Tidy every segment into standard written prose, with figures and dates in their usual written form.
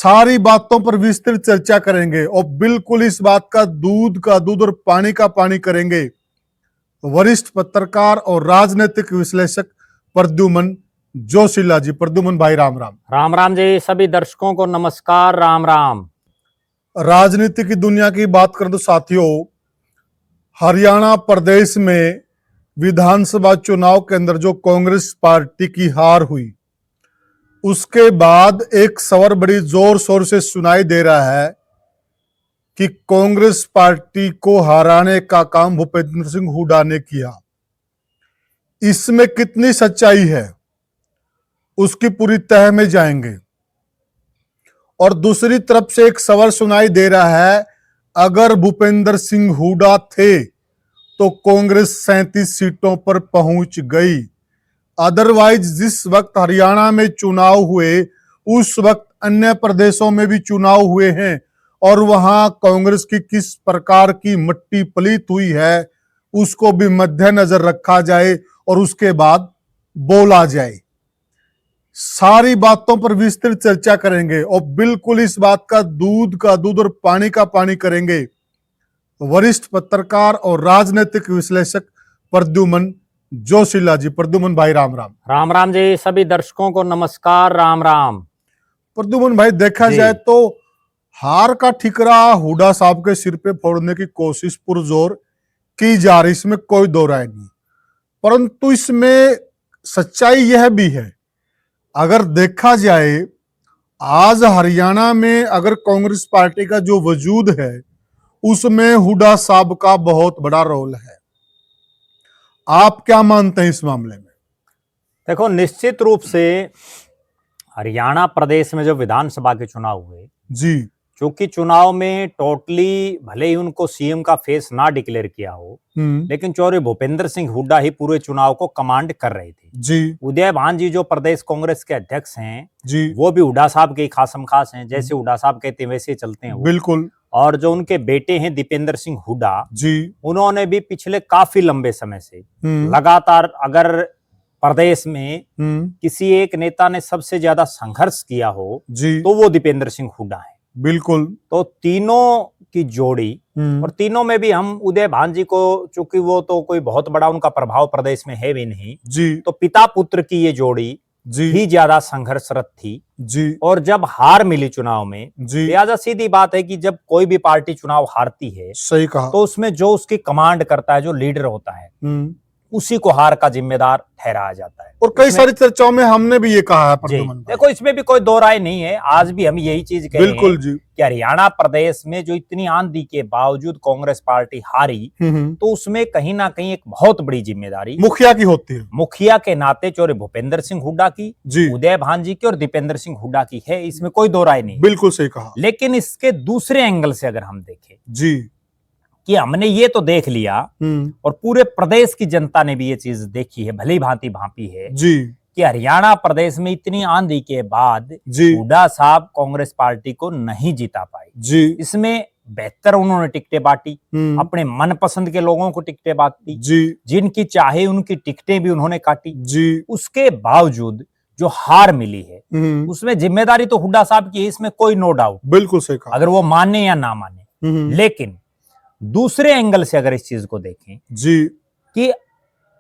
सारी बातों पर विस्तृत चर्चा करेंगे और बिल्कुल इस बात का दूध और पानी का पानी करेंगे। वरिष्ठ पत्रकार और राजनीतिक विश्लेषक प्रद्युमन जोशीला जी। प्रद्युमन भाई राम राम। राम राम जी। सभी दर्शकों को नमस्कार। राम राम। राजनीति की दुनिया की बात करें तो साथियों, हरियाणा प्रदेश में विधानसभा चुनाव के अंदर जो कांग्रेस पार्टी की हार हुई, उसके बाद एक खबर बड़ी जोर शोर से सुनाई दे रहा है कि कांग्रेस पार्टी को हराने का काम भूपेंद्र सिंह हुड्डा ने किया। इसमें कितनी सच्चाई है उसकी पूरी तह में जाएंगे। और दूसरी तरफ से एक खबर सुनाई दे रहा है, अगर भूपेंद्र सिंह हुड्डा थे तो कांग्रेस 37 सीटों पर पहुंच गई। अदरवाइज जिस वक्त हरियाणा में चुनाव हुए उस वक्त अन्य प्रदेशों में भी चुनाव हुए हैं और वहां कांग्रेस की किस प्रकार की मट्टी पलीत हुई है उसको भी मद्देनजर रखा जाए और उसके बाद बोला जाए। सारी बातों पर विस्तृत चर्चा करेंगे और बिल्कुल इस बात का दूध और पानी का पानी करेंगे। वरिष्ठ पत्रकार और राजनीतिक विश्लेषक प्रद्युमन जोशीला जी। प्रद्युमन भाई राम राम। राम राम जी। सभी दर्शकों को नमस्कार। राम राम। प्रद्युमन भाई, देखा जाए तो हार का ठिकरा हुड्डा साहब के सिर पे फोड़ने की कोशिश पुरजोर की जा रही, इसमें कोई दो राय नहीं। परंतु इसमें सच्चाई यह भी है, अगर देखा जाए आज हरियाणा में अगर कांग्रेस पार्टी का जो वजूद है उसमें हुड्डा साहब का बहुत बड़ा रोल है। आप क्या मानते हैं इस मामले में? देखो, निश्चित रूप से हरियाणा प्रदेश में जो विधानसभा के चुनाव हुए जी, क्योंकि चुनाव में टोटली भले ही उनको सीएम का फेस ना डिक्लेयर किया हो, लेकिन चौधरी भूपेंद्र सिंह हुड्डा ही पूरे चुनाव को कमांड कर रहे थे जी। उदय भान जी जो प्रदेश कांग्रेस के अध्यक्ष हैं जी, वो भी हुड्डा साहब के खासम खास हैं। जैसे हुड्डा साहब कहते हैं वैसे चलते हैं वो। बिल्कुल। और जो उनके बेटे हैं दीपेंद्र सिंह हुड्डा जी, उन्होंने भी पिछले काफी लंबे समय से लगातार, अगर प्रदेश में किसी एक नेता ने सबसे ज्यादा संघर्ष किया हो जी, तो वो दीपेंद्र सिंह हुड्डा है। बिल्कुल। तो तीनों की जोड़ी, और तीनों में भी हम उदय भान जी को, चूंकि वो तो कोई बहुत बड़ा उनका प्रभाव प्रदेश में है भी नहीं जी, तो पिता पुत्र की ये जोड़ी जी ही ज्यादा संघर्षरत थी जी। और जब हार मिली चुनाव में, जी, लिहाजा सीधी बात है कि जब कोई भी पार्टी चुनाव हारती है सही कहा। तो उसमें जो उसकी कमांड करता है, जो लीडर होता है, उसी को हार का जिम्मेदार ठहराया जाता है। और कई सारी चर्चाओं में हमने भी ये कहा है प्रद्युमन भाई। देखो, इसमें भी कोई दो राय नहीं है। आज भी हम यही चीज कह रहे हैं बिल्कुल जी कि हरियाणा प्रदेश में जो इतनी आंधी के बावजूद कांग्रेस पार्टी हारी, तो उसमें कहीं ना कहीं एक बहुत बड़ी जिम्मेदारी मुखिया की होती है। मुखिया के नाते चौधरी भूपेंद्र सिंह हुड्डा की, उदय भान जी की और दीपेंद्र सिंह हुड्डा की है। इसमें कोई दो राय नहीं। बिल्कुल सही कहा। लेकिन इसके दूसरे एंगल से अगर हम देखें जी कि हमने ये तो देख लिया और पूरे प्रदेश की जनता ने भी ये चीज देखी है, भली भांति भांपी है जी, कि हरियाणा प्रदेश में इतनी आंधी के बाद हुड्डा साहब कांग्रेस पार्टी को नहीं जिता पाए जी। इसमें बेहतर उन्होंने टिकटें बांटी, अपने मनपसंद के लोगों को टिकटें बांटी जी, जिनकी चाहे उनकी टिकटें भी उन्होंने काटी जी। उसके बावजूद जो हार मिली है उसमें जिम्मेदारी तो हुड्डा साहब की है, इसमें कोई नो डाउट। बिल्कुल सही कहा, अगर वो माने या ना माने। लेकिन दूसरे एंगल से अगर इस चीज को देखें जी कि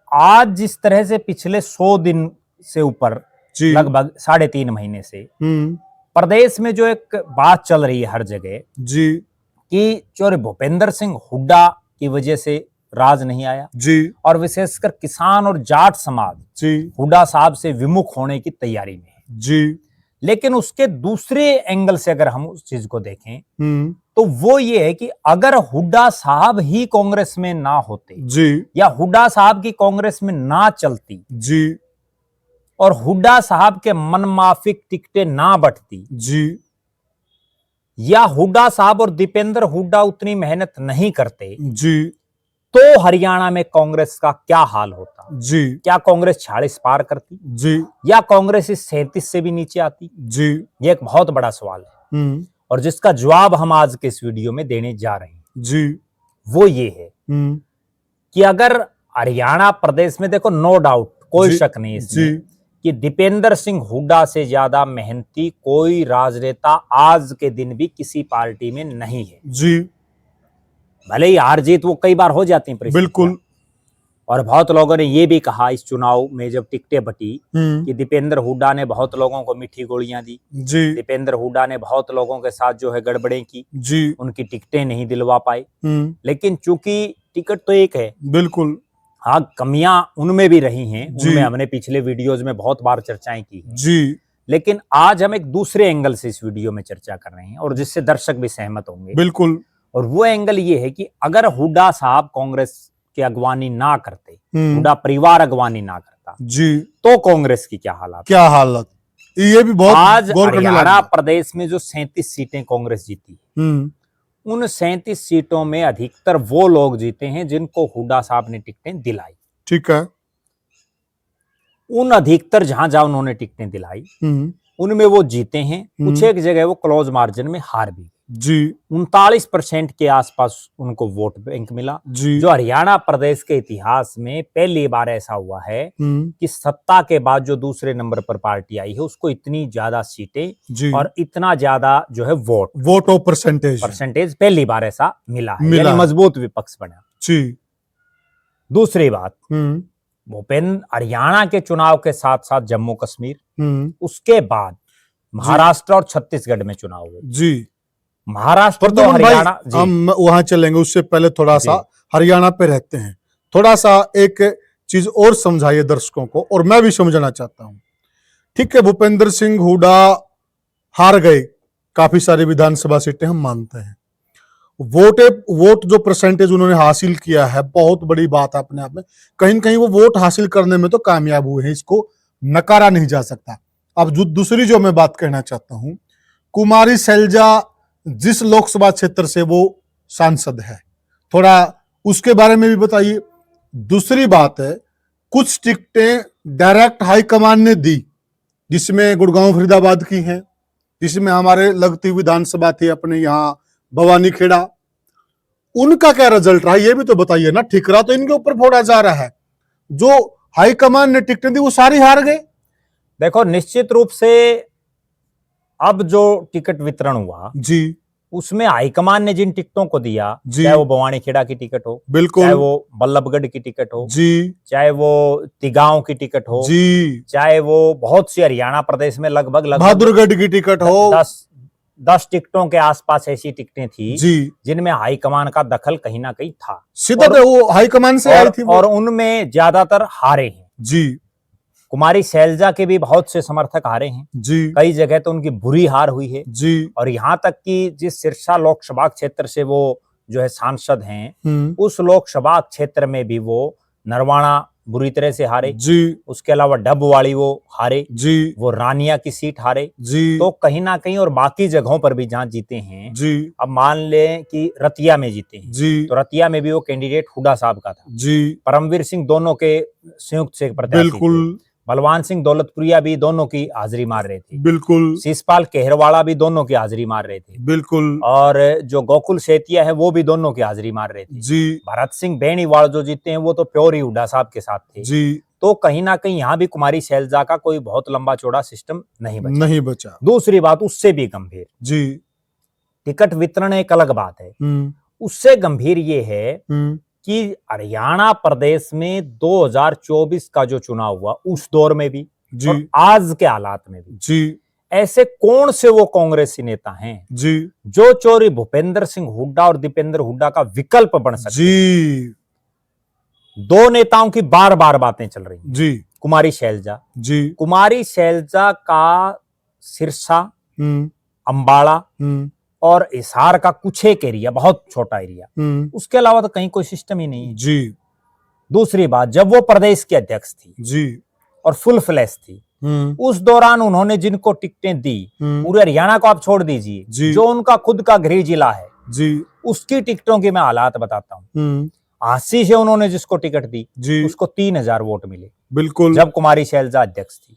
आज जिस तरह से पिछले 100 दिन से ऊपर, लगभग 3.5 महीने से प्रदेश में जो एक बात चल रही है हर जगह जी कि चौधरी भूपेंद्र सिंह हुड्डा की वजह से राज नहीं आया जी, और विशेषकर किसान और जाट समाज जी हुड्डा साहब से विमुख होने की तैयारी में है जी। लेकिन उसके दूसरे एंगल से अगर हम उस चीज को देखें तो वो ये है कि अगर हुड्डा साहब ही कांग्रेस में ना होते जी, या हुड्डा साहब की कांग्रेस में ना चलती जी, और हुड्डा साहब के मनमाफिक टिकटें ना बंटती जी, या हुड्डा साहब और दीपेंद्र हुड्डा उतनी मेहनत नहीं करते जी, तो हरियाणा में कांग्रेस का क्या हाल होता जी? क्या कांग्रेस 46 पार करती जी, या कांग्रेस इस 37 से भी नीचे आती जी? ये एक बहुत बड़ा सवाल है और जिसका जवाब हम आज के इस वीडियो में देने जा रहे हैं जी। वो ये है कि अगर हरियाणा प्रदेश में, देखो नो डाउट, कोई शक नहीं इसमें कि दीपेंद्र सिंह हुड्डा से ज्यादा मेहनती कोई राजनेता आज के दिन भी किसी पार्टी में नहीं है जी। भले ही हार जीत वो कई बार हो जाती है बिल्कुल। और बहुत लोगों ने ये भी कहा इस चुनाव में जब टिकटें बटी हम्म। कि दीपेंद्र हुड्डा ने बहुत लोगों को मीठी गोलियां दी जी। दीपेंद्र हुड्डा ने बहुत लोगों के साथ जो है गड़बड़ें की जी। उनकी टिकटें नहीं दिलवा पाए। हम्म। लेकिन चूंकि टिकट तो एक है, बिल्कुल। हाँ कमियां उनमें भी रही हैं, जी। उनमें हमने पिछले वीडियोज में बहुत बार चर्चाएं की हैं। जी। लेकिन आज हम एक दूसरे एंगल से इस वीडियो में चर्चा कर रहे हैं और जिससे दर्शक भी सहमत होंगे। बिल्कुल। और वो एंगल ये है कि अगर हुड्डा साहब कांग्रेस की अगवानी ना करते, हुड्डा परिवार अगवानी ना करता जी, तो कांग्रेस की क्या हालत, क्या हालत, ये भी बहुत आज गौर करने हरियाणा लायक है। प्रदेश में जो 37 सीटें कांग्रेस जीती, उन 37 सीटों में अधिकतर वो लोग जीते हैं जिनको हुड्डा साहब ने टिकटें दिलाई। ठीक है। उन अधिकतर जहां जहां उन्होंने टिकटें दिलाई उनमें वो जीते हैं। कुछ एक जगह वो क्लोज मार्जिन में हार भी जी। 39% के आसपास उनको वोट बैंक मिला जी। जो हरियाणा प्रदेश के इतिहास में पहली बार ऐसा हुआ है कि सत्ता के बाद जो दूसरे नंबर पर पार्टी आई है उसको इतनी ज्यादा सीटें और इतना ज्यादा जो है वोट ऑफ परसेंटेज पहली बार ऐसा मिला है, यानी मजबूत विपक्ष बना। जी। दूसरी बात, भूपेंद्र हरियाणा के चुनाव के साथ साथ जम्मू कश्मीर, उसके बाद महाराष्ट्र और छत्तीसगढ़ में चुनाव हुए। जी। महाराष्ट्र तो हरियाणा, हम वहां चलेंगे, उससे पहले थोड़ा सा हरियाणा पे रहते हैं। थोड़ा सा एक चीज और समझाइए दर्शकों को, और मैं भी समझना चाहता हूं। ठीक है, भूपेंद्र सिंह हुड्डा हार गए काफी सारी विधानसभा सीटें, हम मानते हैं। वोट जो परसेंटेज उन्होंने हासिल किया है बहुत बड़ी बात है अपने आप में। कहीं न कहीं वो वोट हासिल करने में तो कामयाब हुए हैं, इसको नकारा नहीं जा सकता। अब दूसरी जो मैं बात कहना चाहता हूं, कुमारी शैलजा जिस लोकसभा क्षेत्र से वो सांसद है, थोड़ा उसके बारे में भी बताइए। दूसरी बात है, कुछ टिकटें डायरेक्ट हाईकमान ने दी, जिसमें गुड़गांव फरीदाबाद की हैं, जिसमें हमारे लगती विधानसभा थी अपने यहाँ भवानी खेड़ा, उनका क्या रिजल्ट रहा ये भी तो बताइए ना। ठिकरा तो इनके ऊपर फोड़ा जा रहा है, जो हाईकमान ने टिकटें दी वो सारी हार गए। देखो, निश्चित रूप से अब जो टिकट वितरण हुआ जी, उसमें हाईकमान ने जिन टिकटों को दिया, चाहे वो भवानी खेड़ा की टिकट हो, बिल्कुल, चाहे वो बल्लभगढ़ की टिकट हो जी, चाहे वो तिगांव की टिकट हो जी, चाहे वो बहुत सी हरियाणा प्रदेश में लगभग बहादुरगढ़ की टिकट हो, 10 टिकटों के आसपास ऐसी टिकटें थी जी, जिनमें हाईकमान का दखल कहीं ना कहीं था। सीधा वो हाईकमान से आई थी और उनमें ज्यादातर हारे हैं जी। कुमारी शैलजा के भी बहुत से समर्थक हारे हैं जी, कई जगह तो उनकी बुरी हार हुई है जी। और यहाँ तक कि जिस सिरसा लोकसभा क्षेत्र से वो जो है सांसद हैं, उस लोकसभा क्षेत्र में भी वो नरवाना बुरी तरह से हारे जी। उसके अलावा डबवाड़ी वो हारे जी, वो रानिया की सीट हारे जी। तो कहीं ना कहीं और बाकी जगहों पर भी जहां जीते हैं जी, अब मान लें कि रतिया में जीते हैं जी, तो रतिया में भी वो कैंडिडेट हुड्डा साहब का था जी। परमवीर सिंह दोनों के संयुक्त से प्रत्याशी, बिल्कुल। बलवान सिंह दौलतपुरिया भी दोनों की हाजिरी मार रहे थे, बिल्कुल। शीशपाल केहरवाड़ा भी दोनों की हाजिरी मार रहे थे, बिल्कुल। और जो गोकुल सेतिया है वो भी दोनों की हाजिरी मार रहे थे जी। भरत सिंह बेनीवाल जो जीते हैं वो तो प्योर ही हुड्डा साहब के साथ थे जी। तो कहीं ना कहीं यहाँ भी कुमारी शैलजा का कोई बहुत लंबा चौड़ा सिस्टम नहीं बचा। दूसरी बात उससे भी गंभीर जी, टिकट वितरण एक अलग बात है, उससे गंभीर ये है कि हरियाणा प्रदेश में 2024 का जो चुनाव हुआ उस दौर में भी जी, और आज के हालात में भी जी, ऐसे कौन से वो कांग्रेसी नेता हैं जी जो चोरी भूपेंद्र सिंह हुड्डा और दीपेंद्र हुड्डा का विकल्प बन सकते जी। दो नेताओं की बार बार बातें चल रही जी, कुमारी शैलजा जी, कुमारी शैलजा का सिरसा, अंबाला और हिसार का कुछ एक एरिया, बहुत छोटा एरिया, उसके अलावा तो कहीं कोई सिस्टम ही नहीं है जी। दूसरी बात, जब वो प्रदेश की अध्यक्ष थी जी और फुल फ्लैश थी, उस दौरान उन्होंने जिनको टिकटें दी, पूरे हरियाणा को आप छोड़ दीजिए, जो उनका खुद का गृह जिला है जी, उसकी टिकटों की मैं हालात बताता हूँ। आशी से उन्होंने जिसको टिकट दी जी, उसको 3000 वोट मिले, बिल्कुल, जब कुमारी शैलजा अध्यक्ष थी।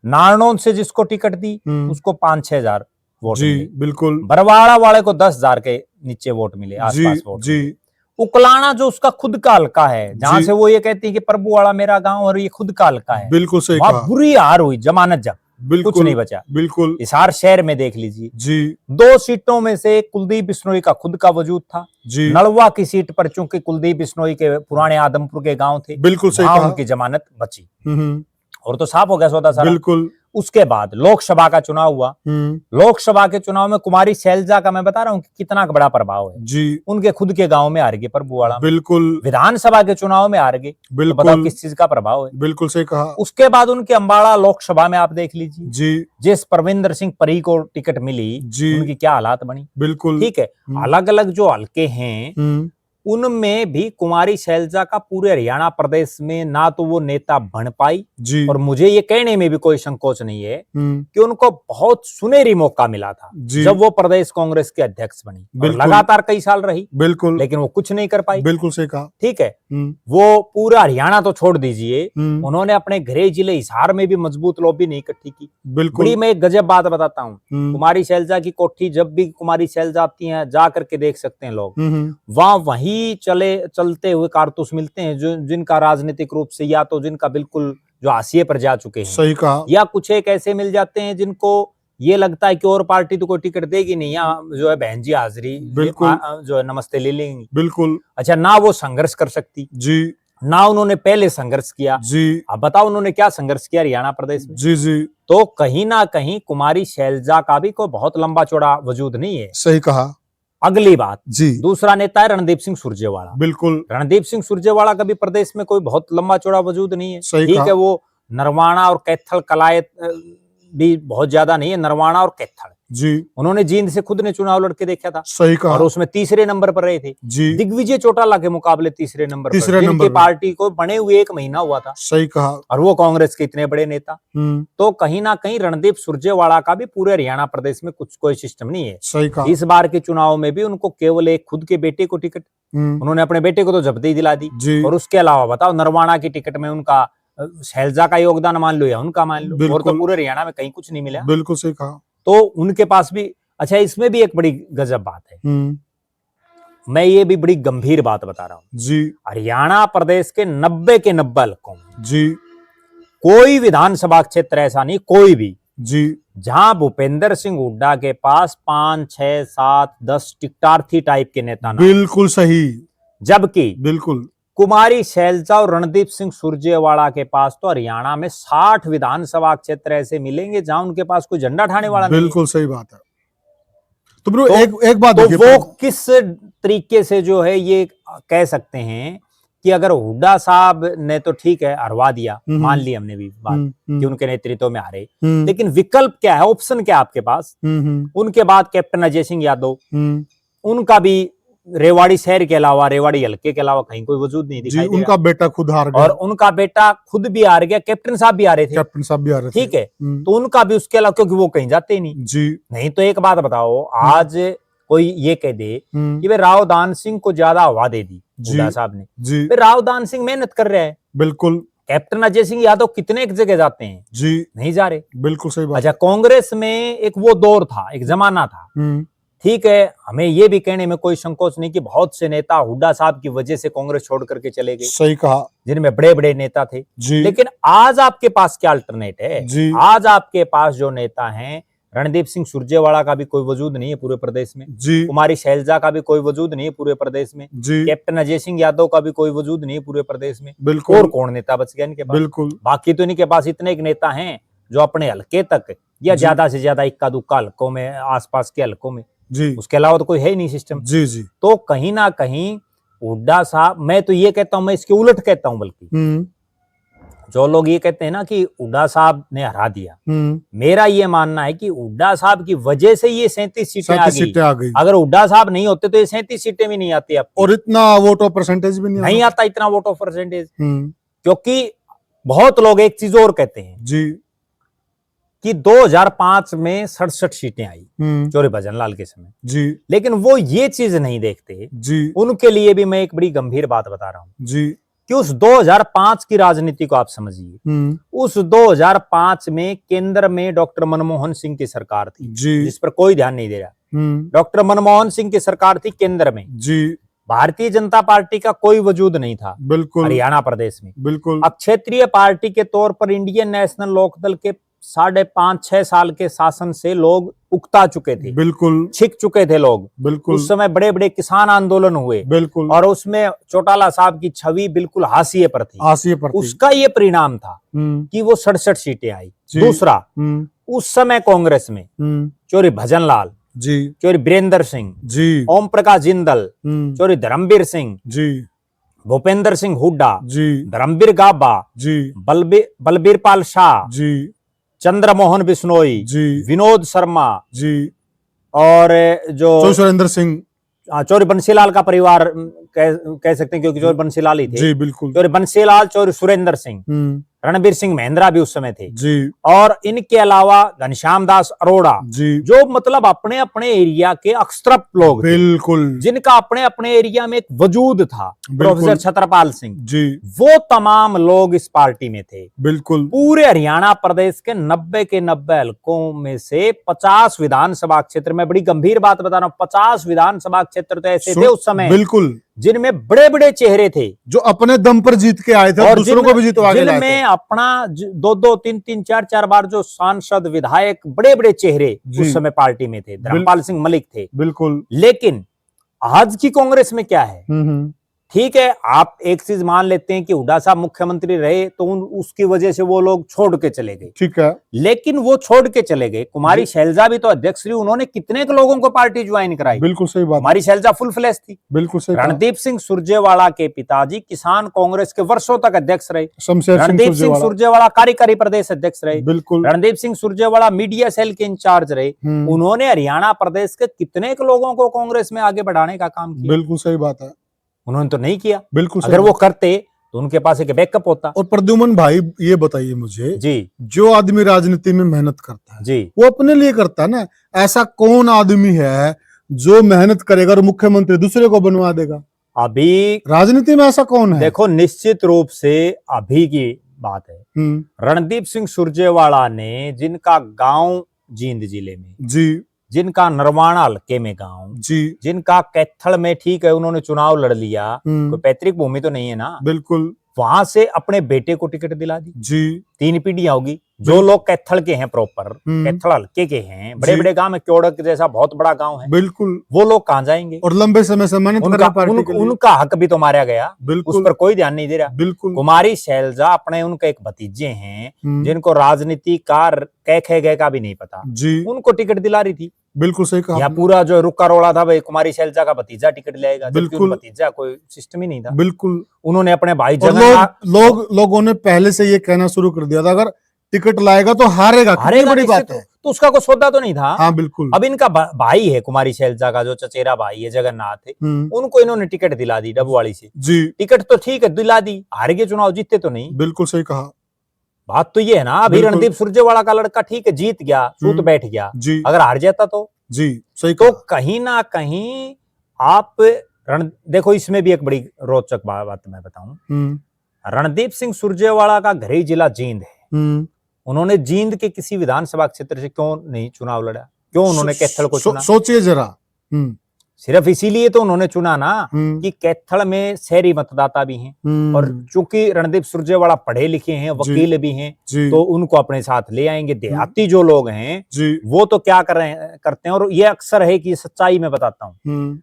नारनौल से जिसको टिकट दी उसको 5-6 हजार वोट जी, बिल्कुल। बरवाड़ा वाले को 10,000 के नीचे वोट मिले, आसपास वोट जी। उकलाना जो उसका खुद का हल्का है, जहां से वो ये कहती है कि प्रभुवाड़ा मेरा गांव और ये खुद का हल्का है, बिल्कुल सही वहां कहा। बुरी हार हुई, जमानत जब कुछ नहीं बचा। बिल्कुल हिसार शहर में देख लीजिए जी 2 सीटों में से कुलदीप बिश्नोई का खुद का वजूद था। जी नलवा की सीट पर चूंकि कुलदीप बिश्नोई के पुराने आदमपुर के गांव थे, बिल्कुल सही वहां कहा। उनकी जमानत बची हम्म, और तो साफ हो गया सौदा सारा। बिल्कुल। उसके बाद लोकसभा का चुनाव हुआ। लोकसभा के चुनाव में कुमारी शैलजा का मैं बता रहा हूं कि कितना बड़ा प्रभाव है। जी उनके खुद के गांव में हार गए प्रभुवाड़ा में। बिल्कुल विधानसभा के चुनाव में हार गए, तो बताओ बिल्कुल किस चीज का प्रभाव है। बिल्कुल सही कहा। उसके बाद उनके अंबाड़ा लोकसभा में आप देख लीजिए, जी जिस परविंदर सिंह परी को टिकट मिली, जी उनकी क्या हालात बनी। बिल्कुल ठीक है, अलग अलग जो हल्के हैं हम्म, उनमें भी कुमारी शैलजा का पूरे हरियाणा प्रदेश में ना तो वो नेता बन पाई, जी और मुझे ये कहने में भी कोई संकोच नहीं है हम्म, कि उनको बहुत सुनहरी मौका मिला था जी जब वो प्रदेश कांग्रेस के अध्यक्ष बनी और बिल्कुल। लगातार कई साल रही, बिल्कुल लेकिन वो कुछ नहीं कर पाई। बिल्कुल सही कहा। ठीक है, वो पूरा हरियाणा तो छोड़ दीजिए, हम्म, उन्होंने अपने गृह जिले हिसार में भी मजबूत लॉबी नहीं इकट्ठी की। बिल्कुल बड़ी मैं एक गजब बात बताता हूँ, हम्म, कुमारी शैलजा की कोठी जब भी कुमारी शैलजा आती हैं जा करके देख सकते हैं लोग, वहां वही चलते हुए कारतूस मिलते हैं जो जिनका राजनीतिक रूप से या तो जिनका बिल्कुल जो हाशिए पर जा चुके हैं, सही कहा। या कुछ एक ऐसे मिल जाते हैं जिनको ये लगता है कि और पार्टी तो कोई टिकट देगी नहीं, या जो है बहन जी हाजिरी बिल्कुल जो है नमस्ते ले लेंगी। बिल्कुल अच्छा, ना वो संघर्ष कर सकती, जी ना उन्होंने पहले संघर्ष किया। जी अब बताओ उन्होंने क्या संघर्ष किया हरियाणा प्रदेश में। जी जी तो कहीं ना कहीं कुमारी शैलजा का भी कोई बहुत लंबा चौड़ा वजूद नहीं है। सही कहा। अगली बात, जी दूसरा नेता है रणदीप सिंह सुरजेवाला। बिल्कुल रणदीप सिंह सुरजेवाला का भी प्रदेश में कोई बहुत लंबा चौड़ा वजूद नहीं है। सही ठीक कहा। है, वो नरवाना और कैथल कलायत भी बहुत ज्यादा नहीं है, नरवाना और कैथल। जी उन्होंने जींद से खुद ने चुनाव लड़के देखा था सही कहा। और उसमें तीसरे नंबर पर रहे थे। जी दिग्विजय चौटाला के मुकाबले तीसरे नंबर पर, तीसरे नंबर जिनकी पर। पार्टी को बने हुए 1 महीना हुआ था, सही कहा। और वो कांग्रेस के इतने बड़े नेता। तो कहीं ना कहीं रणदीप सुरजेवाला का भी पूरे हरियाणा प्रदेश में कुछ कोई सिस्टम नहीं है। सही कहा। इस बार के चुनाव में भी उनको केवल एक खुद के बेटे को टिकट, उन्होंने अपने बेटे को तो जब्ती दिला दी, जी और उसके अलावा बताओ नरवाना की टिकट में उनका शैलजा का योगदान मान लो या उनका मान लो, और तो बिल्कुल। पूरे हरियाणा में कहीं कुछ नहीं मिला। बिल्कुल सही कहा। तो उनके पास भी, अच्छा इसमें भी एक बड़ी गजब बात है, मैं ये भी बड़ी गंभीर बात बता रहा हूं जी हरियाणा प्रदेश के 90 के 90 हलकों में जी कोई विधानसभा क्षेत्र ऐसा नहीं, कोई भी, जी जहां भूपेंद्र सिंह हुड्डा के पास 5, 6, 7, 10 टिकटार्थी टाइप के नेता ना, बिल्कुल सही। जबकि बिल्कुल कुमारी शैलजा और रणदीप सिंह सुरजेवाला के पास तो हरियाणा में 60 विधानसभा क्षेत्र ऐसे मिलेंगे जहां उनके पास कोई झंडा ठाने वाला नहीं है। बिल्कुल सही बात है। तो ब्रो तो, एक बात तो देखिए, वो किस तरीके से जो है ये कह सकते हैं कि अगर हुड्डा साहब ने तो ठीक है हरवा दिया, मान ली हमने भी बात कि उनके नेतृत्व में हारे, लेकिन विकल्प क्या है, ऑप्शन क्या है आपके पास। उनके बाद कैप्टन अजय सिंह यादव, उनका भी रेवाड़ी शहर के अलावा, रेवाड़ी हल्के के अलावा कहीं कोई वजूद नहीं दिखाई दे उनका बेटा खुद हार गया, और उनका बेटा खुद भी हार गया, कैप्टन साहब भी हारे थे, कैप्टन साहब भी आ रहे थे। ठीक है, तो उनका भी उसके अलावा, क्योंकि वो कहीं जाते ही नहीं। जी नहीं तो एक बात बताओ, आज कोई ये कह दे कि वे राव दान सिंह को ज्यादा हवा दे दी हुड्डा साहब ने, जी वे राव दान सिंह मेहनत कर रहे हैं, बिल्कुल। कैप्टन अजय सिंह यादव कितने एक जगह जाते हैं, जी नहीं जा रहे। बिल्कुल सही बात। अच्छा, कांग्रेस में एक वो दौर था, एक जमाना था, ठीक है, हमें ये भी कहने में कोई संकोच नहीं कि बहुत से नेता हुड्डा साहब की वजह से कांग्रेस छोड़ करके चले गए, सही कहा, जिनमें बड़े बड़े नेता थे। जी लेकिन आज आपके पास क्या अल्टरनेट है, जी आज आपके पास जो नेता हैं, रणदीप सिंह सुरजेवाला का भी कोई वजूद नहीं है पूरे प्रदेश में, जी कुमारी शैलजा का भी कोई वजूद नहीं है पूरे प्रदेश में, जी कैप्टन अजय सिंह यादव का भी कोई वजूद नहीं है पूरे प्रदेश में। बिल्कुल। और कौन नेता बच गया इनके पास? बिल्कुल। बाकी तो इनके पास इतने एक नेता हैं जो अपने हल्के तक या ज्यादा से ज्यादा इक्का दुक्का हल्कों में, आसपास के हल्कों में, जी उसके अलावा तो कोई है ही नहीं सिस्टम। जी जी तो कहीं ना कहीं हुड्डा साहब, मैं तो ये कहता हूं, मैं इसके उलट कहता हूं, बल्कि जो लोग ये कहते हैं ना कि हुड्डा साहब ने हरा दिया, मेरा ये मानना है कि हुड्डा साहब की वजह से ये 37 सीटें आ गई। अगर हुड्डा साहब नहीं होते तो ये 37 सीटें भी नहीं आती, और इतना वोट ऑफ परसेंटेज भी नहीं आता, इतना वोट ऑफ परसेंटेज। क्योंकि बहुत लोग एक चीज और कहते हैं जी कि 2005 में 67 सीटें आई चौरी भजन लाल के समय जी, लेकिन वो ये चीज नहीं देखते जी। उनके लिए भी मैं एक बड़ी गंभीर बात बता रहा हूं जी कि उस 2005 की राजनीति को आप समझिए। उस 2005 में केंद्र में डॉक्टर मनमोहन सिंह की सरकार थी, जी, जिस पर कोई ध्यान नहीं दे रहा। डॉक्टर मनमोहन सिंह की सरकार थी केंद्र में जी। भारतीय जनता पार्टी का कोई वजूद नहीं था बिल्कुल हरियाणा प्रदेश में। बिल्कुल अब क्षेत्रीय पार्टी के तौर पर इंडियन नेशनल लोकदल के 5.5-6 साल के शासन से लोग उकता चुके थे, बिल्कुल छिक चुके थे लोग। बिल्कुल उस समय बड़े बड़े किसान आंदोलन हुए बिल्कुल और उसमें चौटाला साहब की छवि बिल्कुल हाशिए पर थी। हाशिए पर थी। उसका ये परिणाम था कि वो 67 सीटें आई। दूसरा, उस समय कांग्रेस में चौधरी भजन लाल जी, चौधरी बीरेंद्र सिंह जी, ओम प्रकाश जिंदल, चौधरी धर्मवीर सिंह जी, भूपेंद्र सिंह हुड्डा, जी, धर्मवीर गाबा, जी, बलबीर पाल शाह, जी, चंद्रमोहन बिश्नोई, जी, विनोद शर्मा जी, और जो सुरेंद्र सिंह, चौधरी बंसीलाल का परिवार कह सकते हैं क्योंकि चौधरी बंसीलाल ही थे। जी बिल्कुल, चौधरी बंसीलाल, चौधरी सुरेंद्र सिंह, रणबीर सिंह महेंद्रा भी उस समय थे जी, और इनके अलावा घनश्याम दास अरोड़ा, जी, जो मतलब अपने अपने एरिया के अक्षरप लोग थे, बिल्कुल, जिनका अपने अपने एरिया में एक वजूद था। प्रोफेसर छत्रपाल सिंह जी, वो तमाम लोग इस पार्टी में थे। बिल्कुल पूरे हरियाणा प्रदेश के 90 के 90 हलकों में से 50 विधानसभा क्षेत्र में, बड़ी गंभीर बात बता रहा हूं, 50 विधानसभा क्षेत्र तो ऐसे थे उस समय बिल्कुल जिनमें बड़े बड़े चेहरे थे जो अपने दम पर जीत के आए थे और दूसरों को भी जितवा के लाए थे। जिनमें अपना 2-2, 3-3, 4-4 बार जो सांसद विधायक बड़े बड़े चेहरे उस समय पार्टी में थे। धर्मपाल सिंह मलिक थे। बिल्कुल। लेकिन आज की कांग्रेस में क्या है, ठीक है, आप एक चीज मान लेते हैं कि हुड्डा साहब मुख्यमंत्री रहे तो उसकी वजह से वो लोग छोड़ के चले गए, ठीक है, लेकिन वो छोड़ के चले गए। कुमारी शैलजा भी तो अध्यक्ष रही, उन्होंने कितने के लोगों को पार्टी ज्वाइन कराई। बिल्कुल सही बात। कुमारी शैलजा फुल फ्लैश थी। बिल्कुल सही। रणदीप सिंह सुरजेवाला के पिताजी किसान कांग्रेस के वर्षों तक अध्यक्ष रहे। रणदीप सिंह सुरजेवाला कार्यकारी प्रदेश अध्यक्ष रहे। बिल्कुल। रणदीप सिंह सुरजेवाला मीडिया सेल के इंचार्ज रहे। उन्होंने हरियाणा प्रदेश के कितने के लोगों को कांग्रेस में आगे बढ़ाने का काम किया। बिल्कुल सही बात है। उन्होंने तो नहीं किया। बिल्कुल। अगर वो करते तो उनके पास एक बैकअप होता। और प्रद्युमन भाई ये बताइए मुझे जी, जो आदमी राजनीति में मेहनत करता है जी, वो अपने लिए करता है ना। ऐसा कौन आदमी है जो मेहनत करेगा और मुख्यमंत्री दूसरे को बनवा देगा? अभी राजनीति में ऐसा कौन है? देखो, निश्चित रूप से अभी की बात है। रणदीप सिंह सुरजेवाला ने, जिनका गांव जींद जिले में जी, जिनका नरवाना हल्के में गांव जी, जिनका कैथल में, ठीक है, उन्होंने चुनाव लड़ लिया, कोई पैतृक भूमि तो नहीं है ना। बिल्कुल। वहां से अपने बेटे को टिकट दिला दी। जी, 3 पीढ़ियां होगी। जो लोग कैथल के हैं, प्रॉपर कैथल हल्के के हैं, बड़े बड़े गांव में, क्योड़क जैसा बहुत बड़ा गांव है, बिल्कुल, वो लोग कहां जाएंगे? और लंबे समय से मेहनत कर रहे हैं पार्टी के लिए। उनका हक भी तो मारा गया। बिल्कुल। उस पर कोई ध्यान नहीं दे रहा। बिल्कुल। कुमारी शैलजा अपने, उनके एक भतीजे हैं जिनको राजनीति का कै गए का भी नहीं पता जी, उनको टिकट दिला रही थी। बिल्कुल सही कहा। या पूरा जो रुका रोड़ा था भाई, कुमारी शैलजा का भतीजा टिकट लेगा, बिल्कुल। भतीजा कोई सिस्टम ही नहीं था। बिल्कुल। उन्होंने अपने भाई लोगों ने पहले से ये कहना शुरू कर दिया था अगर टिकट लाएगा तो हारेगा। बड़ी बात है। तो उसका कोई सौदा तो नहीं था। हाँ बिल्कुल। अब इनका भाई है कुमारी शैलजा का, जो चचेरा भाई है जगन्नाथ है, उनको इन्होंने टिकट दिला दी डबवाड़ी से। जी, टिकट तो ठीक है दिला दी, हार के चुनाव जीते तो नहीं। बिल्कुल सही कहा। बात तो ये है ना। अभी रणदीप सुरजेवाला का लड़का ठीक है जीत गया, सूत बैठ गया, जी, अगर हार जाता तो जी सही तो कहीं ना कहीं आप देखो, इसमें भी एक बड़ी रोचक बात मैं बताऊं। रणदीप सिंह सुरजेवाला का घर ही जिला जींद है। उन्होंने जींद के किसी विधानसभा क्षेत्र से क्यों नहीं चुनाव लड़ा? क्यों उन्होंने कैथल को चुना? सोचिए जरा। सिर्फ इसीलिए तो उन्होंने चुना ना कि कैथल में शहरी मतदाता भी हैं और चूंकि रणदीप सुरजेवाला पढ़े लिखे हैं, वकील भी हैं, तो उनको अपने साथ ले आएंगे। देहाती जो लोग हैं वो तो क्या करते हैं, और ये अक्सर है कि सच्चाई में बताता हूँ,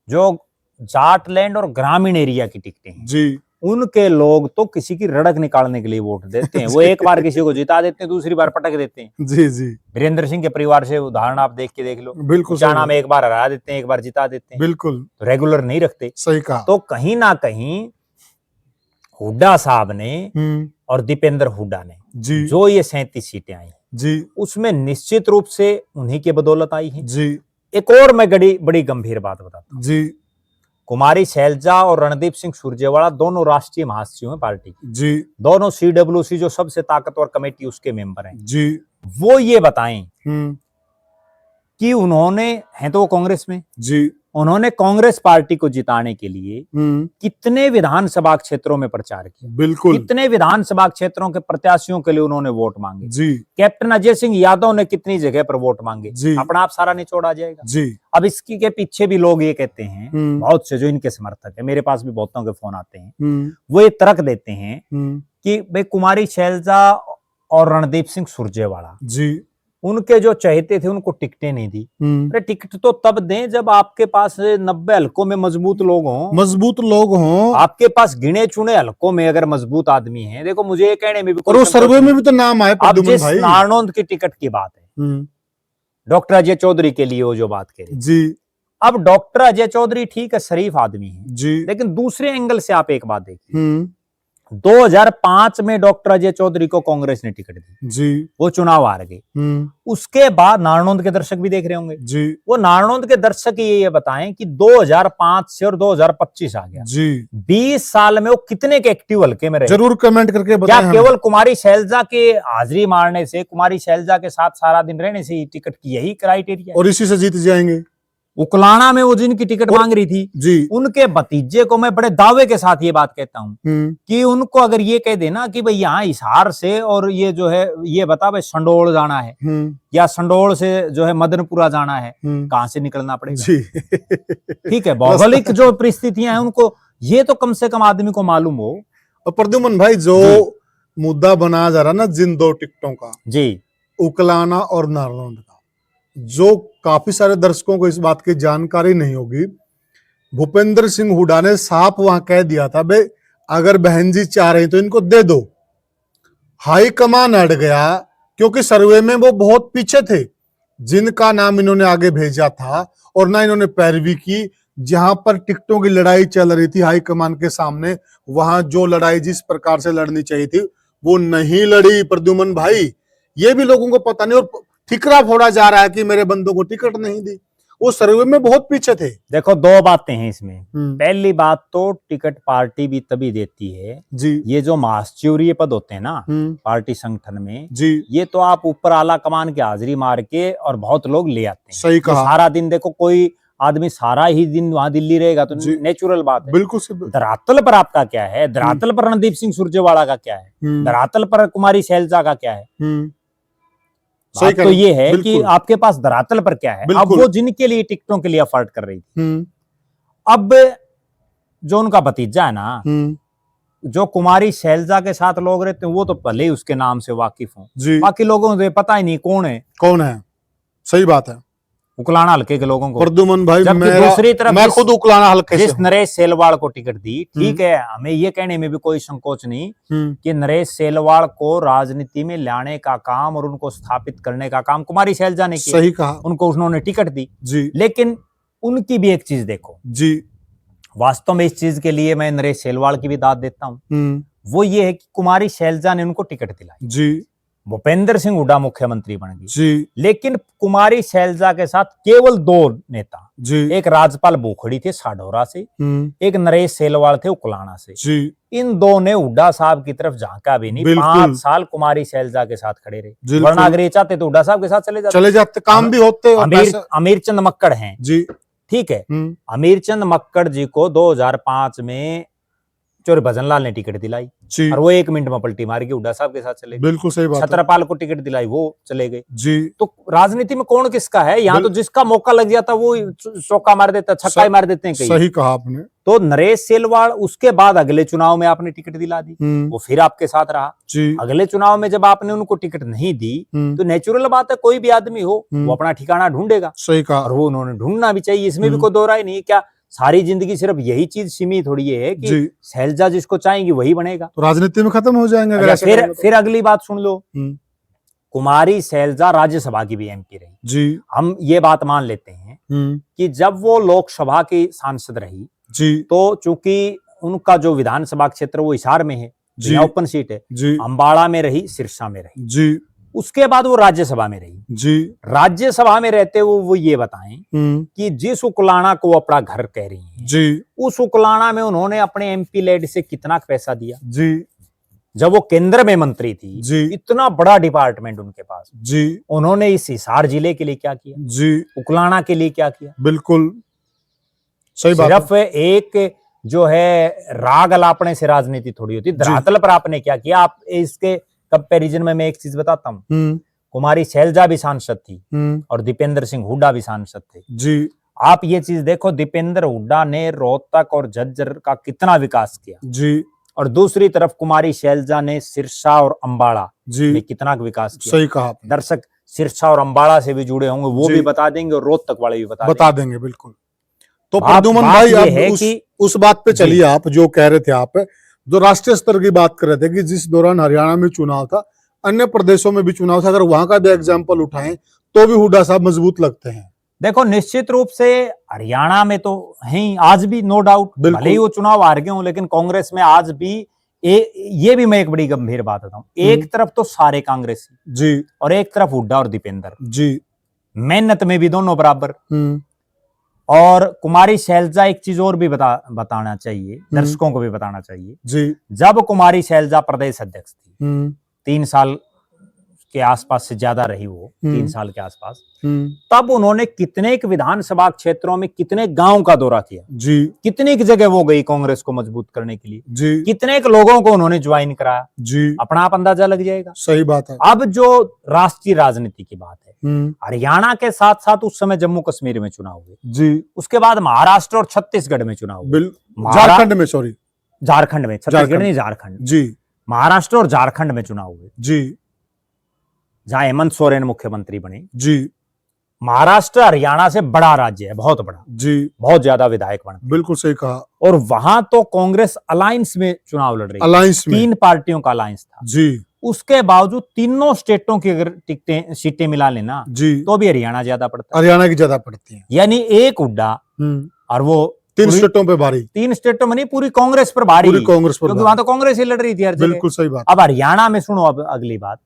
जो जाटलैंड और ग्रामीण एरिया की टिकटें हैं जी, उनके लोग तो किसी की रड़क निकालने के लिए वोट देते हैं। वो एक बार किसी को जिता देते हैं, दूसरी बार पटक देते हैं। जी, जी। वीरेंद्र सिंह के परिवार से उदाहरण आप देख लो। बिल्कुल। चाणा में एक बार हरा देते हैं, एक बार जिता देते हैं। बिल्कुल। तो रेगुलर नहीं रखते। सही कहा। तो कहीं ना कहीं हुड्डा साहब ने और दीपेंद्र हुड्डा ने जो ये 37 सीटें आई जी, उसमें निश्चित रूप से उन्हीं की बदौलत आई है जी। एक और मैं बड़ी गंभीर बात बताता हूं जी। कुमारी शैलजा और रणदीप सिंह सुरजेवाला दोनों राष्ट्रीय महासचिव हैं पार्टी जी। दोनों CWC जो सबसे ताकतवर कमेटी उसके मेंबर हैं जी। वो ये बताएं कि उन्होंने, हैं तो वो कांग्रेस में जी, उन्होंने कांग्रेस पार्टी को जिताने के लिए कितने विधानसभा क्षेत्रों में प्रचार किया, बिल्कुल कितने विधानसभा क्षेत्रों के प्रत्याशियों के लिए उन्होंने वोट मांगे जी। कैप्टन अजय सिंह यादव ने कितनी जगह पर वोट मांगे जी। अपना आप सारा निचोड़ आ जाएगा जी। अब इसकी के पीछे भी लोग ये कहते हैं, बहुत से जो इनके समर्थक है, मेरे पास भी बहुतों के फोन आते हैं, वो ये तर्क देते हैं कि भाई कुमारी शैलजा और रणदीप सिंह सुरजेवाला जी उनके जो चाहते थे उनको टिकटें नहीं दी। अरे टिकट तो तब दें जब आपके पास 90 हलकों में मजबूत लोग हों, आपके पास गिने चुने हलकों में अगर मजबूत आदमी हैं। देखो मुझे ये कहने में भी और वो सर्वे में भी तो नाम आए। अब जिस नारनौंद की टिकट की बात है, डॉक्टर अजय चौधरी के लिए वो जो बात करी जी, अब डॉक्टर अजय चौधरी ठीक है, शरीफ आदमी है जी, लेकिन दूसरे एंगल से आप एक बात देखिए, 2005 में डॉक्टर अजय चौधरी को कांग्रेस ने टिकट दी जी, वो चुनाव हार गए। उसके बाद नारनौंद के दर्शक भी देख रहे होंगे जी, वो नारनौंद के दर्शक ये बताएं कि 2005 से और 2025 आ गया जी, 20 साल में वो कितने के एक्टिव हल्के में रहे? जरूर कमेंट करके बताएं। क्या केवल कुमारी शैलजा के हाजिरी मारने से, कुमारी शैलजा के साथ सारा दिन रहने से ही टिकट की यही क्राइटेरिया और इसी से जीत जाएंगे? उकलाना में वो जिनकी टिकट मांग रही थी जी, उनके भतीजे को मैं बड़े दावे के साथ ये बात कहता हूं कि उनको अगर ये कह देना कि भाई यहाँ हिसार से और ये जो है ये बता भाई संडोल जाना है या संडोल से जो है मदनपुरा जाना है, कहां से निकलना पड़ेगा जी। ठीक है, भौगोलिक जो परिस्थितियां हैं उनको ये तो कम से कम आदमी को मालूम हो। और प्रद्युमन भाई जो मुद्दा बनाया जा रहा ना जिन दो टिकटों का जी, उकलाना और नारनौंद का, जो काफी सारे दर्शकों को इस बात की जानकारी नहीं होगी, भूपेंद्र सिंह हुड्डा ने साफ वहां कह दिया था भाई अगर बहन जी चाह रही तो इनको दे दो। हाईकमान अड़ गया क्योंकि सर्वे में वो बहुत पीछे थे, जिनका नाम इन्होंने आगे भेजा था और ना इन्होंने पैरवी की। जहां पर टिकटों की लड़ाई चल रही थी हाईकमान के सामने, वहां जो लड़ाई जिस प्रकार से लड़नी चाहिए थी वो नहीं लड़ी प्रद्युमन भाई। ये भी लोगों को पता नहीं और ठिकरा फोड़ा जा रहा है कि मेरे बंदों को टिकट नहीं दी, वो सर्वे में बहुत पीछे थे। देखो दो बातें हैं इसमें। पहली बात तो टिकट पार्टी भी तभी देती है जी, ये जो महासचिवरीय पद होते हैं ना पार्टी संगठन में जी, ये तो आप ऊपर आला कमान की हाजिरी मार के और बहुत लोग ले आते हैं। सही कहा। सारा दिन देखो कोई आदमी सारा ही दिन वहां दिल्ली रहेगा तो नेचुरल बात है। बिल्कुल। धरातल पर आपका क्या है? धरातल पर रणदीप सिंह सुरजेवाला का क्या है? धरातल पर कुमारी शैलजा का क्या है? बात तो ये है कि आपके पास धरातल पर क्या है। अब वो जिनके लिए टिकटों के लिए अफर्ट कर रही थी, अब जो उनका भतीजा है ना, जो कुमारी शैलजा के साथ लोग रहते हैं वो तो भले ही उसके नाम से वाकिफ हों, बाकी लोगों को पता ही नहीं कौन है। सही बात है, उकलाना हल्के के लोगों को। प्रद्युमन भाई दूसरी तरफ मैं खुद उकलाना हल्के से जिस नरेश सेलवाड़ को टिकट दी, ठीक है, हमें ये कहने में भी कोई संकोच नहीं कि नरेश सेलवाड़ को राजनीति में लाने का काम और उनको स्थापित करने का काम कुमारी शैलजा ने किया। सही कहा। उनको उन्होंने टिकट दी जी, लेकिन उनकी भी एक चीज देखो जी, वास्तव में इस चीज के लिए मैं नरेश सेलवाड़ की भी दाद देता हूँ, वो ये है कि कुमारी शैलजा ने उनको टिकट दिलाई जी, भूपेंद्र सिंह हुड्डा मुख्यमंत्री बन गई जी, लेकिन कुमारी शैलजा के साथ केवल दो नेता जी, एक राजपाल बोखड़ी थे साढौरा से, एक नरेश सेलवाड़ थे उकलाना से। जी, इन दो ने हुड्डा साहब की तरफ झांका भी नहीं। 5 साल कुमारी शैलजा के साथ खड़े रहे, वरना अगर ये चाहते तो हुड्डा साहब के साथ चले जाते काम भी होते। अमीर चंद मक्कड़ हैं जी, ठीक है, अमीर चंद मक्कड़ जी को 2005 में चोर भजन लाल ने टिकट दिलाई और वो 1 मिनट में पलटी मार के हुड्डा साहब के साथ चले गए। बिल्कुल सही बात। छत्रपाल को टिकट दिलाई, वो चले गए जी। तो राजनीति में कौन किसका है? यहाँ तो जिसका मौका लग जाता वो चौका मार देता, छक्का मार देते हैं। सही कहा आपने। तो नरेश सेलवाड़ उसके बाद अगले चुनाव में आपने टिकट दिला दी, वो फिर आपके साथ रहा जी। अगले चुनाव में जब आपने उनको टिकट नहीं दी तो नेचुरल बात है कोई भी आदमी हो वो अपना ठिकाना ढूंढेगा। सही कहा। और वो उन्होंने ढूंढना भी चाहिए, इसमें भी कोई दो राय नहीं। क्या सारी जिंदगी सिर्फ यही चीज सीमित थोड़ी है कि शैलजा जिसको चाहेंगी वही बनेगा? तो राजनीति में खत्म हो जाएंगे अगर ऐसे। फिर अगली बात सुन लो, कुमारी शैलजा राज्यसभा की भी एमपी रही जी। हम ये बात मान लेते हैं कि जब वो लोकसभा की सांसद रही जी तो चूंकि उनका जो विधानसभा क्षेत्र वो हिसार में है जी, ओपन सीट है जी, अंबाड़ा में रही, सिरसा में रही जी, उसके बाद वो राज्यसभा में रही जी। राज्यसभा में रहते वो ये बताएं कि जिस उकलाना को अपना घर कह रही हैं जी, उस उकलाना में उन्होंने अपने एमपी लेड से कितना पैसा दिया जी। जब वो केंद्र में मंत्री थी जी, इतना बड़ा डिपार्टमेंट उनके पास जी, उन्होंने इस हिसार जिले के लिए क्या किया जी, उकलाना के लिए क्या किया? बिल्कुल सही बात सिर्फ एक जो है राग अलापने से राजनीति थोड़ी होती, धरातल पर आपने क्या किया। आप इसके कंपैरिजन में मैं एक चीज बताता हूँ, कुमारी शैलजा भी सांसद थी और दीपेंद्र सिंह हुड्डा भी सांसद थे जी। आप ये चीज देखो, दीपेंद्र हुड्डा ने रोहतक और झज्जर का कितना विकास किया जी, और दूसरी तरफ कुमारी शैलजा ने सिरसा और अंबाड़ा जी में कितना विकास किया। सही कहा आपने। दर्शक सिरसा और अंबाड़ा से भी जुड़े होंगे, वो जी। भी बता देंगे और रोहतक वाले भी बता देंगे बिल्कुल। तो बात प्रद्युमन भाई ये अब है कि उस बात पे चलिए, आप जो कह रहे थे, आप जो राष्ट्रीय स्तर की बात कर रहे थे कि जिस दौरान हरियाणा में चुनाव था, अन्य प्रदेशों में भी चुनाव था, अगर वहां का भी एग्जाम्पल उठाएं तो भी हुड्डा साहब मजबूत लगते हैं। देखो निश्चित रूप से हरियाणा में तो है ही आज भी, नो डाउट, भले ही वो चुनाव हार गए हों, लेकिन कांग्रेस में आज भी ये भी मैं एक बड़ी गंभीर बात बताऊं, एक तरफ तो सारे कांग्रेसी जी और एक तरफ हुड्डा और दीपेंद्र जी, मेहनत में भी दोनों बराबर। और कुमारी शैलजा, एक चीज और भी बताना चाहिए, दर्शकों को भी बताना चाहिए जी। जब कुमारी शैलजा प्रदेश अध्यक्ष थी, 3 साल के आसपास से ज्यादा रही वो, 3 साल के आसपास, तब उन्होंने कितने विधानसभा क्षेत्रों में कितने गांव का दौरा किया जी, कितनी जगह वो गई कांग्रेस को मजबूत करने के लिए जी, कितने लोगों को उन्होंने ज्वाइन कराया जी, अपना आप अंदाजा लग जाएगा। सही बात है। अब जो राष्ट्रीय राजनीति की बात है, हरियाणा के साथ साथ उस समय जम्मू कश्मीर में चुनाव हुए जी, उसके बाद महाराष्ट्र और छत्तीसगढ़ में चुनाव हुए, झारखंड में, सॉरी झारखंड में, छत्तीसगढ़ नहीं झारखंड जी, महाराष्ट्र और झारखंड में चुनाव हुए जी, जहां हेमंत सोरेन मुख्यमंत्री बने। जी, महाराष्ट्र हरियाणा से बड़ा राज्य है, बहुत बड़ा जी, बहुत ज्यादा विधायक बनते, बिल्कुल सही कहा। और वहां तो कांग्रेस अलायंस में चुनाव लड़ रही, अलायंस में 3 पार्टियों का अलायंस था जी। उसके बावजूद तीनों स्टेटों की अगर सीटें मिला लेना जी, तो भी हरियाणा ज्यादा पड़ता है, हरियाणा की ज्यादा पड़ती है, यानी एक हुड्डा और वो 3 स्टेटों पे भारी, 3 स्टेटों में नहीं, पूरी कांग्रेस पर भारी, पूरी कांग्रेस पर, क्योंकि वहां तो कांग्रेस ही लड़ रही थी हर जगह। बिल्कुल सही बात। अब हरियाणा में सुनो, अब अगली बात,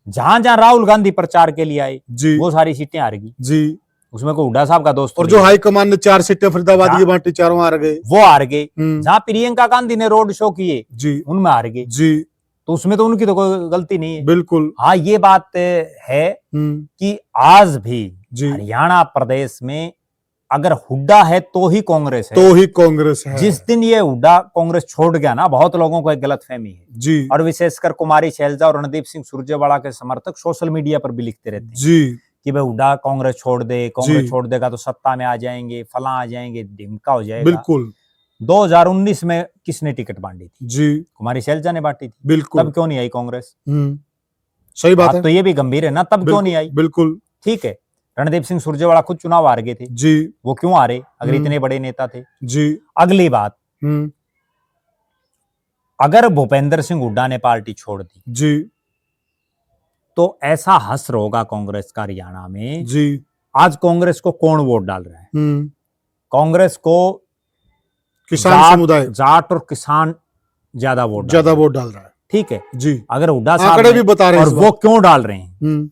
जहां जहां राहुल गांधी प्रचार के लिए आए जी, वो सारी सीटें हार गई जी, उसमें को हुड्डा साहब का दोस्त, और जो हाईकमान ने 4 सीटें फरीदाबाद की बांटी, 4 हार गए, वो हार गए। जहां प्रियंका गांधी ने रोड शो किए जी, उनमें हार गए जी, तो उसमें तो उनकी तो कोई गलती नहीं है। बिल्कुल हाँ, ये बात है कि आज भी हरियाणा प्रदेश में अगर हुड्डा है तो ही कांग्रेस है, तो ही कांग्रेस है। जिस दिन ये हुड्डा कांग्रेस छोड़ गया ना, बहुत लोगों को एक गलतफहमी है जी, और विशेषकर कुमारी शैलजा और रणदीप सिंह सुरजेवाला के समर्थक सोशल मीडिया पर भी लिखते रहते हैं जी कि भाई हुड्डा कांग्रेस छोड़ दे, कांग्रेस छोड़ देगा तो सत्ता में आ जाएंगे, फला आ जाएंगे, ढिमका हो जाएगा। बिल्कुल 2019 में किसने टिकट बांटी थी जी, कुमारी शैलजा ने बांटी थी, बिल्कुल, तब क्यों नहीं आई कांग्रेस? सही बात है, तो ये भी गंभीर है ना, तब क्यों नहीं आई? बिल्कुल ठीक है, रणदीप सिंह सुरजेवाला खुद चुनाव हार गए थे जी, वो क्यों हारे अगर इतने बड़े नेता थे जी? अगली बात, अगर भूपेंद्र सिंह हुड्डा ने पार्टी छोड़ दी जी, तो ऐसा हश्र होगा कांग्रेस का हरियाणा में जी। आज कांग्रेस को कौन वोट डाल रहा है? कांग्रेस को किसान समुदाय, जाट और किसान ज्यादा वोट डाल रहा है, ठीक है जी। अगर हुड्डा साहब भी बता रहे हैं, और वो क्यों डाल रहे हैं,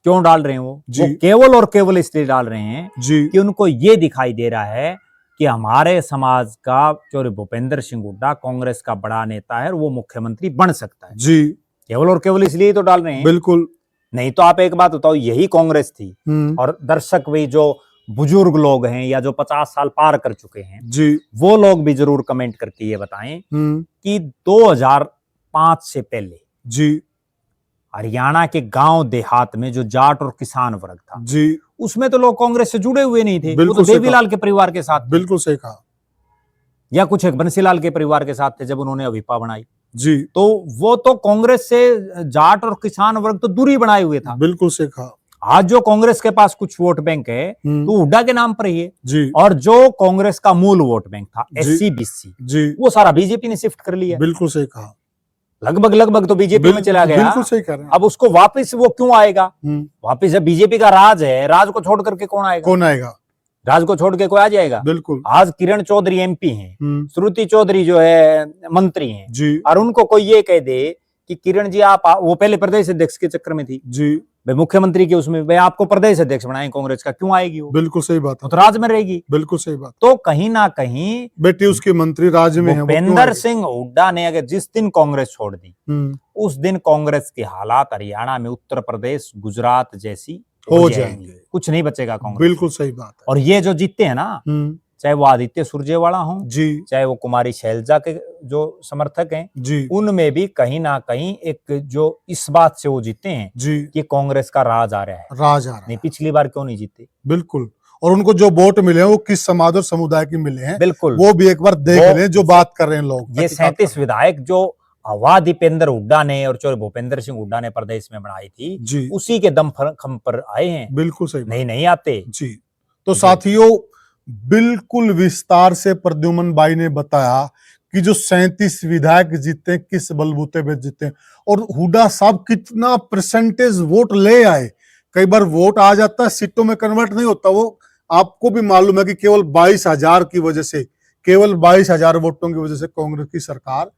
क्यों डाल रहे हैं वो केवल और केवल इसलिए डाल रहे हैं जी कि उनको ये दिखाई दे रहा है कि हमारे समाज का जो भूपेंद्र सिंह हुड्डा कांग्रेस का बड़ा नेता है और वो मुख्यमंत्री बन सकता है जी, केवल और केवल इसलिए तो डाल रहे हैं। बिल्कुल, नहीं तो आप एक बात बताओ, यही कांग्रेस थी, और दर्शक भी जो बुजुर्ग लोग हैं या जो 50 साल पार कर चुके हैं जी, वो लोग भी जरूर कमेंट करके ये बताएं कि 2005 से पहले जी हरियाणा के गांव देहात में जो जाट और किसान वर्ग था जी, उसमें तो लोग कांग्रेस से जुड़े हुए नहीं थे, वो तो देवीलाल के परिवार के साथ, बिल्कुल सही कहा, या कुछ एक बंसीलाल के परिवार के साथ थे जब उन्होंने अभिपा बनाई जी, तो वो तो कांग्रेस से जाट और किसान वर्ग तो दूरी बनाए हुए था, बिल्कुल सही कहा। आज जो कांग्रेस के पास कुछ वोट बैंक है तो हुड्डा के नाम पर ही है जी, और जो कांग्रेस का मूल वोट बैंक था SC BC जी, वो सारा बीजेपी ने शिफ्ट कर लिया, बिल्कुल सही कहा, लगभग तो बीजेपी में चला गया, बिल्कुल सही कह रहे हैं। अब उसको वापस वो क्यों आएगा? वापस जब बीजेपी का राज है, राज को छोड़ करके कौन आएगा? कौन आएगा? राज को छोड़ के कोई आ जाएगा? बिल्कुल। आज किरण चौधरी MP हैं, श्रुति चौधरी जो है मंत्री हैं जी, और उनको कोई ये कह दे कि किरण जी आप, वो पहले प्रदेश अध्यक्ष के चक्कर में थी जी, भाई मुख्यमंत्री के उसमें, भाई आपको प्रदेश अध्यक्ष बनाए कांग्रेस का, क्यों आएगी वो? बिल्कुल सही बात है, तो राज में रहेगी, बिल्कुल सही बात। तो कहीं ना कहीं बेटी उसकी मंत्री राज में है। भूपेंद्र सिंह हुड्डा ने अगर जिस दिन कांग्रेस छोड़ दी, उस दिन कांग्रेस के हालात हरियाणा में उत्तर प्रदेश, गुजरात जैसी हो जाएंगे, कुछ नहीं बचेगा कांग्रेस, बिल्कुल सही बात है। और ये जो जीतते हैं ना, चाहे वो आदित्य सुरजेवाला हो जी चाहे वो कुमारी शैलजा के जो समर्थक हैं जी उनमें भी कहीं ना कहीं एक जो इस बात से वो जीते हैं जी कि कांग्रेस का राज आ रहा है। राज आ रहा नहीं, है, पिछली बार क्यों नहीं जीते? बिल्कुल। और उनको जो वोट मिले हैं वो किस समाज और समुदाय के मिले हैं, बिल्कुल, वो भी एक बार देख वो लें जो बात कर रहे हैं लोग। ये तहकीकात कर 37 विधायक जो हवा दीपेंद्र हुड्डा ने और जो भूपेंद्र सिंह हुड्डा ने प्रदेश में बनाई थी, जी उसी के दम खम पर आए हैं, बिल्कुल सही बात। नहीं नहीं आते। जी तो जी। साथियों, बिल्कुल विस्तार से प्रद्युमन भाई ने बताया कि जो 37 विधायक जीते किस बलबूते पे जीते और हुड्डा साहब कितना परसेंटेज वोट ले आए। कई बार वोट आ जाता है, सीटों में कन्वर्ट नहीं होता। वो आपको भी मालूम है कि केवल 22,000 की वजह से, केवल 22,000 वोटों की वजह से कांग्रेस की सरकार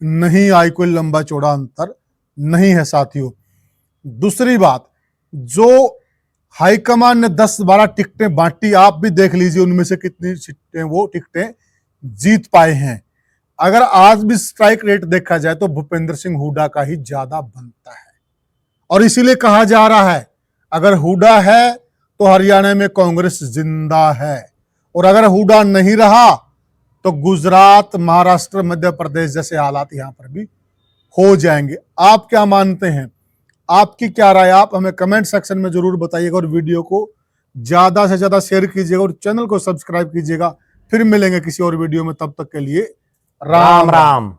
नहीं आई, कोई लंबा चौड़ा अंतर नहीं है साथियों। दूसरी बात, जो हाईकमान ने 10-12 टिकटें बांटी, आप भी देख लीजिए उनमें से कितनी सीटें वो टिकटें जीत पाए हैं। अगर आज भी स्ट्राइक रेट देखा जाए तो भूपेंद्र सिंह हुड्डा का ही ज्यादा बनता है और इसीलिए कहा जा रहा है अगर हुड्डा है तो हरियाणा में कांग्रेस जिंदा है, और अगर हुड्डा नहीं रहा तो गुजरात, महाराष्ट्र, मध्य प्रदेश जैसे हालात यहां पर भी हो जाएंगे। आप क्या मानते हैं? आपकी क्या राय? आप हमें कमेंट सेक्शन में जरूर बताइएगा और वीडियो को ज्यादा से ज्यादा शेयर कीजिएगा और चैनल को सब्सक्राइब कीजिएगा। फिर मिलेंगे किसी और वीडियो में, तब तक के लिए राम राम।